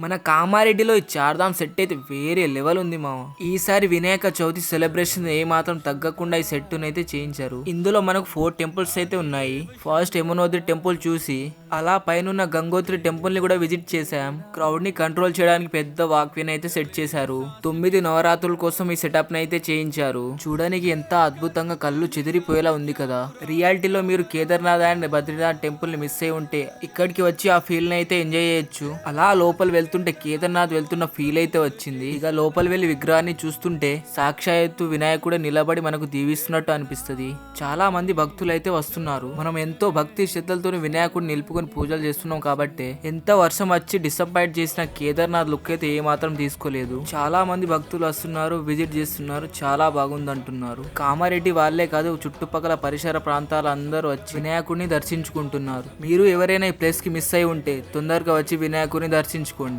మన కామారెడ్డిలో ఈ చార్ధామ్ సెట్ అయితే వేరే లెవెల్ ఉంది మామ. ఈసారి వినాయక చవితి సెలబ్రేషన్ ఏ మాత్రం తగ్గకుండా ఈ సెట్ అయితే చేయించారు. ఇందులో మనకు 4 టెంపుల్స్ అయితే ఉన్నాయి. ఫస్ట్ యమునోత్రి టెంపుల్ చూసి అలా పైన గంగోత్రి టెంపుల్ ని కూడా విజిట్ చేసాం. క్రౌడ్ ని కంట్రోల్ చేయడానికి పెద్ద వాక్వేని అయితే సెట్ చేశారు. 9 నవరాత్రుల కోసం ఈ సెటప్ ని అయితే చేయించారు. చూడడానికి ఎంత అద్భుతంగా కళ్ళు చెదిరిపోయేలా ఉంది కదా. రియాలిటీలో మీరు కేదార్నాథ్ అండ్ బద్రీనాథ్ టెంపుల్ ని మిస్ అయి ఉంటే ఇక్కడికి వచ్చి ఆ ఫీల్ ని అయితే ఎంజాయ్ చేయొచ్చు. అలా లోపల వెళ్తుంటే కేదార్నాథ్ వెళ్తున్న ఫీల్ అయితే వచ్చింది. ఇక లోపల వెళ్లి విగ్రహాన్ని చూస్తుంటే సాక్షాత్తు వినాయకుడే నిలబడి మనకు దీవిస్తున్నట్టు అనిపిస్తుంది. చాలా మంది భక్తులు అయితే వస్తున్నారు. మనం ఎంతో భక్తి శ్రద్ధలతో వినాయకుడిని నిలుపుకొని పూజలు చేస్తున్నాం కాబట్టి ఎంత వర్షం వచ్చి డిసప్పాయింట్ చేసిన కేదార్నాథ్ లుక్ అయితే ఏ మాత్రం తీసుకోలేదు. చాలా మంది భక్తులు వస్తున్నారు, విజిట్ చేస్తున్నారు. చాలా బాగుంది అంటున్నారు. కామారెడ్డి వాళ్ళే కాదు, చుట్టుపక్కల పరిసర ప్రాంతాల అందరూ వచ్చి వినాయకుడిని దర్శించుకుంటున్నారు. మీరు ఎవరైనా ఈ ప్లేస్ కి మిస్ అయి ఉంటే తొందరగా వచ్చి వినాయకుడిని దర్శించుకోండి.